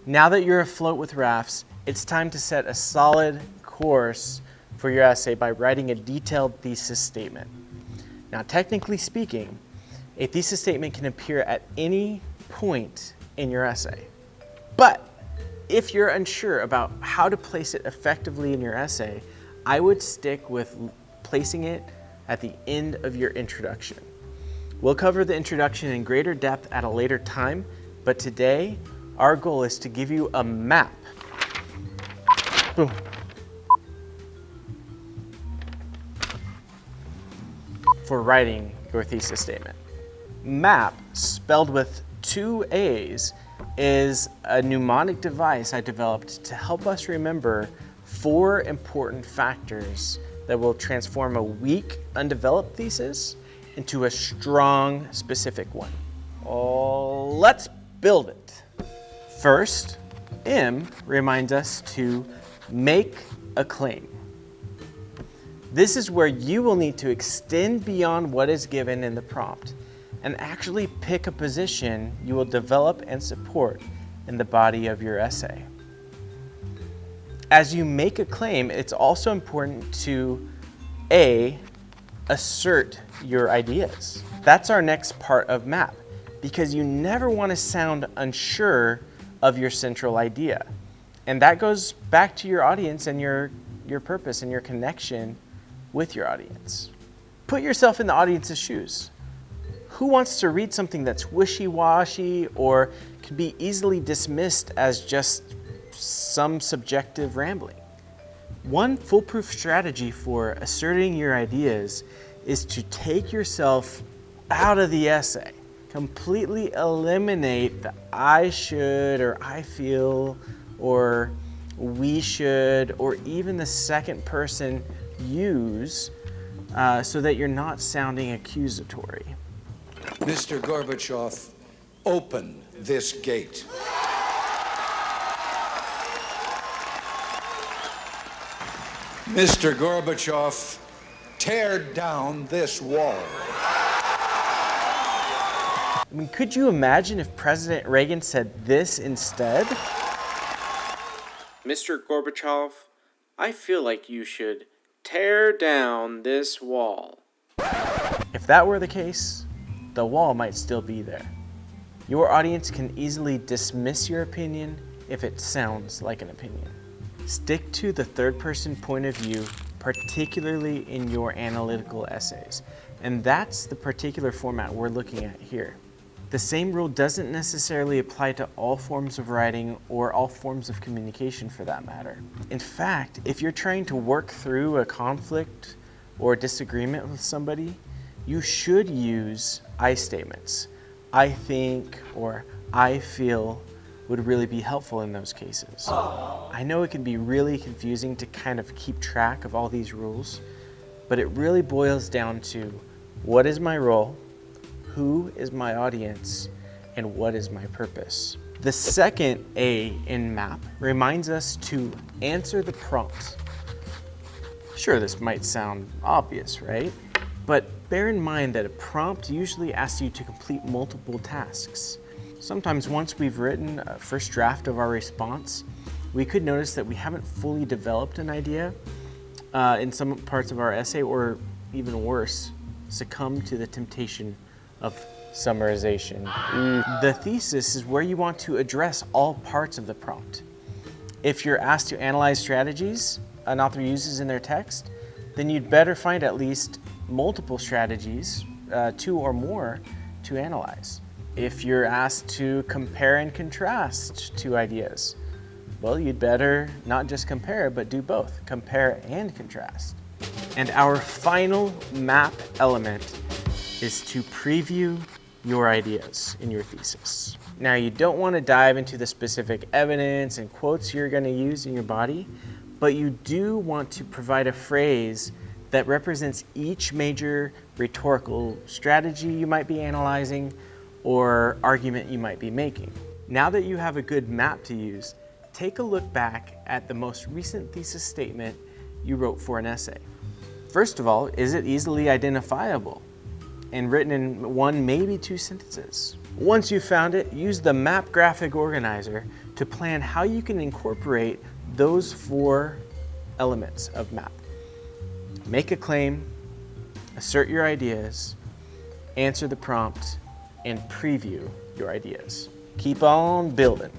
Now that you're afloat with rafts, it's time to set a solid course for your essay by writing a detailed thesis statement. Now, technically speaking, a thesis statement can appear at any point in your essay. But if you're unsure about how to place it effectively in your essay, I would stick with placing it at the end of your introduction. We'll cover the introduction in greater depth at a later time, but today, our goal is to give you a map. Boom. For writing your thesis statement. MAAP, spelled with 2 A's, is a mnemonic device I developed to help us remember 4 important factors that will transform a weak, undeveloped thesis into a strong, specific one. Let's build it. First, M reminds us to make a claim. This is where you will need to extend beyond what is given in the prompt and actually pick a position you will develop and support in the body of your essay. As you make a claim, it's also important to A, assert your ideas. That's our next part of MAAP, because you never want to sound unsure of your central idea. And that goes back to your audience and your purpose and your connection with your audience. Put yourself in the audience's shoes. Who wants to read something that's wishy-washy or can be easily dismissed as just some subjective rambling? One foolproof strategy for asserting your ideas is to take yourself out of the essay. Completely eliminate the I should or I feel or we should or even the second person use so that you're not sounding accusatory. Mr. Gorbachev, open this gate. Mr. Gorbachev, tear down this wall. I mean, could you imagine if President Reagan said this instead? Mr. Gorbachev, I feel like you should tear down this wall. If that were the case, the wall might still be there. Your audience can easily dismiss your opinion if it sounds like an opinion. Stick to the third-person point of view, particularly in your analytical essays. And that's the particular format we're looking at here. The same rule doesn't necessarily apply to all forms of writing or all forms of communication for that matter. In fact, if you're trying to work through a conflict or disagreement with somebody, you should use I statements. I think or I feel would really be helpful in those cases. I know it can be really confusing to kind of keep track of all these rules, but it really boils down to what is my role, who is my audience, and what is my purpose. The second A in MAAP reminds us to answer the prompt. Sure, this might sound obvious, right? But bear in mind that a prompt usually asks you to complete multiple tasks. Sometimes once we've written a first draft of our response, we could notice that we haven't fully developed an idea in some parts of our essay, or even worse, succumb to the temptation of summarization. The thesis is where you want to address all parts of the prompt. If you're asked to analyze strategies an author uses in their text, then you'd better find at least multiple strategies, 2 or more, to analyze. If you're asked to compare and contrast 2 ideas, well, you'd better not just compare, but do both, compare and contrast. And our final MAAP element is to preview your ideas in your thesis. Now, you don't want to dive into the specific evidence and quotes you're going to use in your body, but you do want to provide a phrase that represents each major rhetorical strategy you might be analyzing or argument you might be making. Now that you have a good MAAP to use, take a look back at the most recent thesis statement you wrote for an essay. First of all, is it easily identifiable and written in 1, maybe 2 sentences? Once you've found it, use the MAAP graphic organizer to plan how you can incorporate those 4 elements of MAAP. Make a claim, assert your ideas, answer the prompt, and preview your ideas. Keep on building.